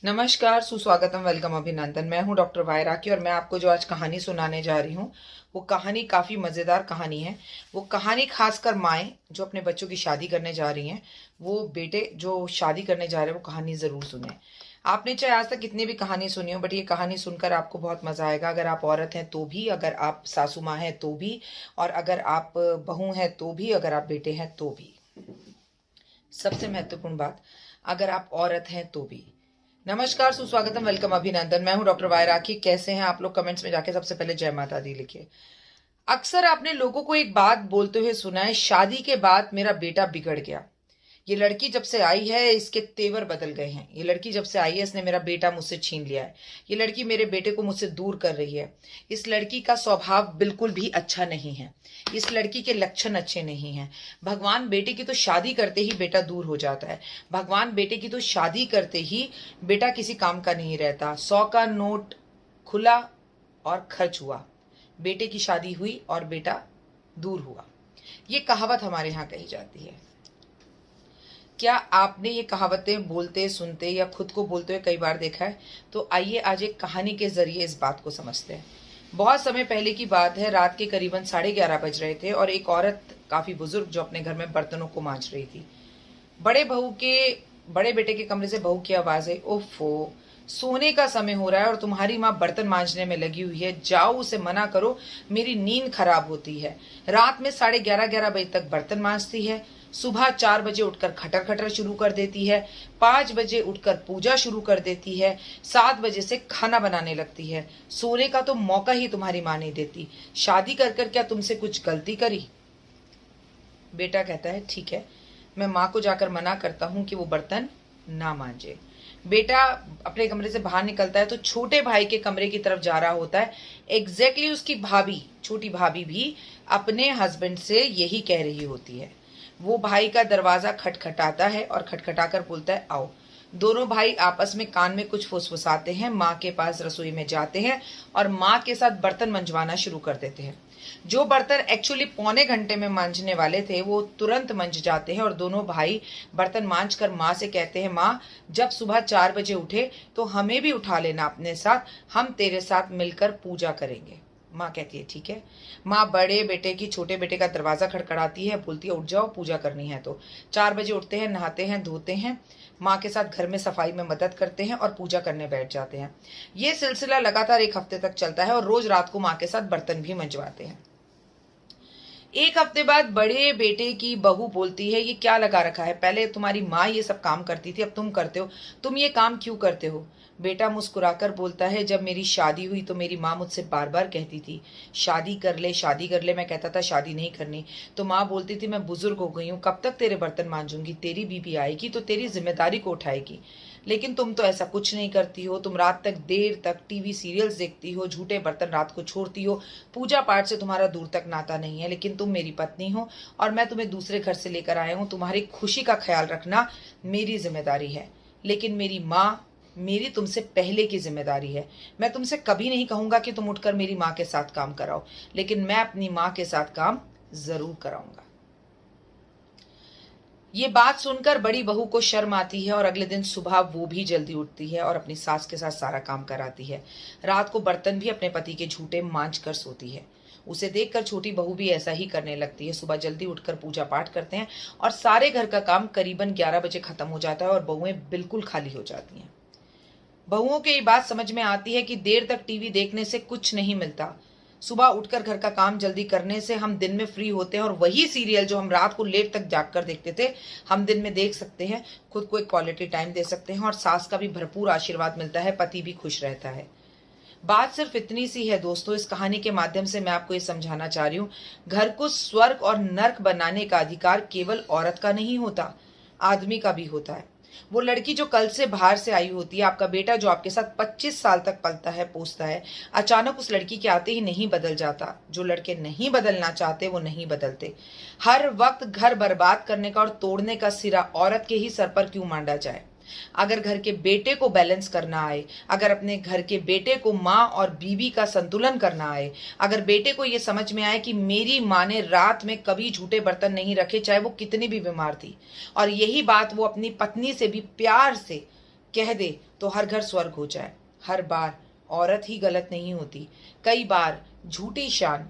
नमस्कार, सुस्वागतम, वेलकम, अभिनंदन। मैं हूं डॉक्टर वाय राकी और मैं आपको जो आज कहानी सुनाने जा रही हूं वो कहानी काफ़ी मज़ेदार कहानी है। वो कहानी खासकर माएँ जो अपने बच्चों की शादी करने जा रही हैं, वो बेटे जो शादी करने जा रहे हैं, वो कहानी ज़रूर सुने। आपने चाहे आज तक कितनी भी कहानी सुनी हो, बट ये कहानी सुनकर आपको बहुत मज़ा आएगा। अगर आप औरत हैं तो भी, अगर आप सासू माँ हैं तो भी, और अगर आप बहू हैं तो भी, अगर आप बेटे हैं तो भी। सबसे महत्वपूर्ण बात, अगर आप औरत हैं तो भी। नमस्कार, सुस्वागतम, वेलकम, अभिनंदन। मैं हूं डॉक्टर वाय राखी। कैसे हैं आप लोग? कमेंट्स में जाके सबसे पहले जय माता दी लिखिए। अक्सर आपने लोगों को एक बात बोलते हुए सुना है, शादी के बाद मेरा बेटा बिगड़ गया। ये लड़की जब से आई है इसके तेवर बदल गए हैं। ये लड़की जब से आई है इसने मेरा बेटा मुझसे छीन लिया है। ये लड़की मेरे बेटे को मुझसे दूर कर रही है। इस लड़की का स्वभाव बिल्कुल भी अच्छा नहीं है। इस लड़की के लक्षण अच्छे नहीं हैं। भगवान बेटे की तो शादी करते ही बेटा दूर हो जाता है। भगवान बेटे की तो शादी करते ही बेटा किसी काम का नहीं रहता। 100 का नोट खुला और खर्च हुआ। बेटे की शादी हुई और बेटा दूर हुआ। ये कहावत हमारे यहाँ कही जाती है। क्या आपने ये कहावतें बोलते सुनते या खुद को बोलते हुए कई बार देखा है? तो आइए आज एक कहानी के जरिए इस बात को समझते हैं। बहुत समय पहले की बात है। रात के करीबन 11:30 बज रहे थे और एक औरत, काफी बुजुर्ग, जो अपने घर में बर्तनों को मांज रही थी। बड़े बेटे के कमरे से बहू की आवाज है, ओफो, सोने का समय हो रहा है और तुम्हारी माँ बर्तन मांजने में लगी हुई है। जाओ उसे मना करो, मेरी नींद खराब होती है। रात में 11:30 बजे तक बर्तन मांजती है। सुबह 4 बजे उठकर खटर खटर शुरू कर देती है। 5 बजे उठकर पूजा शुरू कर देती है। 7 बजे से खाना बनाने लगती है। सोने का तो मौका ही तुम्हारी माँ नहीं देती। शादी कर कर क्या तुमसे कुछ गलती करी? बेटा कहता है, ठीक है, मैं माँ को जाकर मना करता हूँ कि वो बर्तन ना मांजे। बेटा अपने कमरे से बाहर निकलता है तो छोटे भाई के कमरे की तरफ जा रहा होता है। एग्जैक्टली उसकी भाभी, छोटी भाभी भी अपने हस्बैंड से यही कह रही होती है। वो भाई का दरवाजा खटखटाता है और खटखटाकर बोलता है, आओ। दोनों भाई आपस में कान में कुछ फुसफुसाते हैं। माँ के पास रसोई में जाते हैं और माँ के साथ बर्तन मंजवाना शुरू कर देते हैं। जो बर्तन एक्चुअली पौने घंटे में मांजने वाले थे वो तुरंत मंज जाते हैं और दोनों भाई बर्तन मांज कर माँ से कहते हैं, माँ, जब सुबह 4 बजे उठे तो हमें भी उठा लेना अपने साथ, हम तेरे साथ मिलकर पूजा करेंगे। माँ कहती है, ठीक है। माँ बड़े बेटे की छोटे बेटे का दरवाजा खड़खड़ाती है, बोलती है, उठ जाओ, पूजा करनी है। तो 4 बजे उठते हैं, नहाते हैं, धोते हैं, माँ के साथ घर में सफाई में मदद करते हैं और पूजा करने बैठ जाते हैं। ये सिलसिला लगातार 1 हफ्ते तक चलता है और रोज रात को माँ के साथ बर्तन भी मंजवाते हैं। 1 हफ्ते बाद बड़े बेटे की बहू बोलती है, ये क्या लगा रखा है? पहले तुम्हारी माँ ये सब काम करती थी, अब तुम करते हो। तुम ये काम क्यों करते हो? बेटा मुस्कुराकर बोलता है, जब मेरी शादी हुई तो मेरी माँ मुझसे बार बार कहती थी, शादी कर ले, शादी कर ले। मैं कहता था शादी नहीं करनी, तो माँ बोलती थी, मैं बुजुर्ग हो गई हूँ, कब तक तेरे बर्तन मांजूंगी? तेरी बीबी आएगी तो तेरी जिम्मेदारी को उठाएगी। लेकिन तुम तो ऐसा कुछ नहीं करती हो। तुम रात तक देर तक टीवी सीरियल्स देखती हो, झूठे बर्तन रात को छोड़ती हो। पूजा पाठ से तुम्हारा दूर तक नाता नहीं है, लेकिन तुम मेरी पत्नी हो और मैं तुम्हें दूसरे घर से लेकर आया हूँ। तुम्हारी खुशी का ख्याल रखना मेरी जिम्मेदारी है। लेकिन मेरी माँ, मेरी तुमसे पहले की जिम्मेदारी है। मैं तुमसे कभी नहीं कहूंगा कि तुम उठकर मेरी माँ के साथ काम कराओ, लेकिन मैं अपनी माँ के साथ काम जरूर कराऊंगा। ये बात सुनकर बड़ी बहू को शर्म आती है और अगले दिन सुबह वो भी जल्दी उठती है और अपनी सास के साथ सारा काम कराती है। रात को बर्तन भी अपने पति के झूठे मांज कर सोती है। उसे देखकर छोटी बहू भी ऐसा ही करने लगती है। सुबह जल्दी उठकर पूजा पाठ करते हैं और सारे घर का काम करीबन 11 बजे खत्म हो जाता है और बहुएं बिल्कुल खाली हो जाती हैं। बहुओं को ये बात समझ में आती है कि देर तक टीवी देखने से कुछ नहीं मिलता। सुबह उठकर घर का काम जल्दी करने से हम दिन में फ्री होते हैं और वही सीरियल जो हम रात को लेट तक जागकर देखते थे, हम दिन में देख सकते हैं, खुद को एक क्वालिटी टाइम दे सकते हैं और सास का भी भरपूर आशीर्वाद मिलता है, पति भी खुश रहता है। बात सिर्फ इतनी सी है दोस्तों। इस कहानी के माध्यम से मैं आपको ये समझाना चाह रही हूँ, घर को स्वर्ग और नर्क बनाने का अधिकार केवल औरत का नहीं होता, आदमी का भी होता है। वो लड़की जो कल से बाहर से आई होती है, आपका बेटा जो आपके साथ 25 साल तक पलता है, पोसता है, अचानक उस लड़की के आते ही नहीं बदल जाता। जो लड़के नहीं बदलना चाहते वो नहीं बदलते। हर वक्त घर बर्बाद करने का और तोड़ने का सिरा औरत के ही सर पर क्यों मांडा जाए? अगर घर के बेटे को बैलेंस करना आए, अगर अपने घर के बेटे को माँ और बीवी का संतुलन करना आए, अगर बेटे को ये समझ में आए कि मेरी माँ ने रात में कभी झूठे बर्तन नहीं रखे, चाहे वो कितनी भी बीमार थी, और यही बात वो अपनी पत्नी से भी प्यार से कह दे तो हर घर स्वर्ग हो जाए। हर बार औरत ही गलत नहीं होती। कई बार झूठी शान,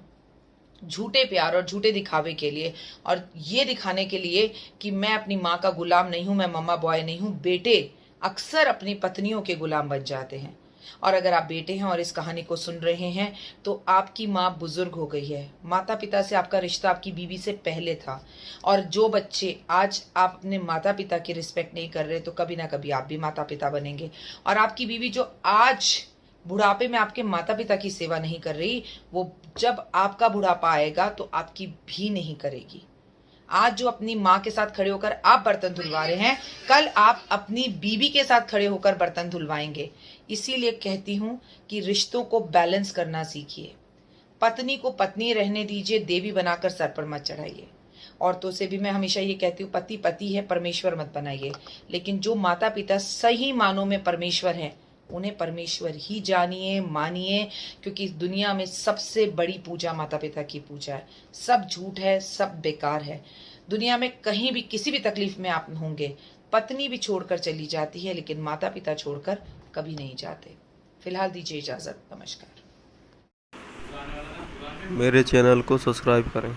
झूठे प्यार और झूठे दिखावे के लिए, और ये दिखाने के लिए कि मैं अपनी माँ का गुलाम नहीं हूं, मैं मम्मा बॉय नहीं हूं, बेटे अक्सर अपनी पत्नियों के गुलाम बन जाते हैं। और अगर आप बेटे हैं और इस कहानी को सुन रहे हैं तो आपकी माँ बुजुर्ग हो गई है। माता पिता से आपका रिश्ता आपकी बीवी से पहले था। और जो बच्चे आज आप अपने माता पिता की रिस्पेक्ट नहीं कर रहे, तो कभी ना कभी आप भी माता पिता बनेंगे। और आपकी बीवी जो आज बुढ़ापे में आपके माता पिता की सेवा नहीं कर रही, वो जब आपका बुढ़ापा आएगा तो आपकी भी नहीं करेगी। आज जो अपनी माँ के साथ खड़े होकर आप बर्तन धुलवा रहे हैं, कल आप अपनी बीवी के साथ खड़े होकर बर्तन धुलवाएंगे। इसीलिए कहती हूँ कि रिश्तों को बैलेंस करना सीखिए। पत्नी को पत्नी रहने दीजिए, देवी बनाकर सर पर मत चढ़ाइए। औरतों से भी मैं हमेशा ये कहती हूँ, पति पति है, परमेश्वर मत बनाइए। लेकिन जो माता पिता सही मानों में परमेश्वर हैं, उन्हें परमेश्वर ही जानिए, मानिए, क्योंकि इस दुनिया में सबसे बड़ी पूजा माता पिता की पूजा है। सब झूठ है, सब बेकार है। दुनिया में कहीं भी किसी भी तकलीफ में आप होंगे, पत्नी भी छोड़कर चली जाती है, लेकिन माता पिता छोड़कर कभी नहीं जाते। फिलहाल दीजिए इजाजत, नमस्कार। मेरे चैनल को सब्सक्राइब करें।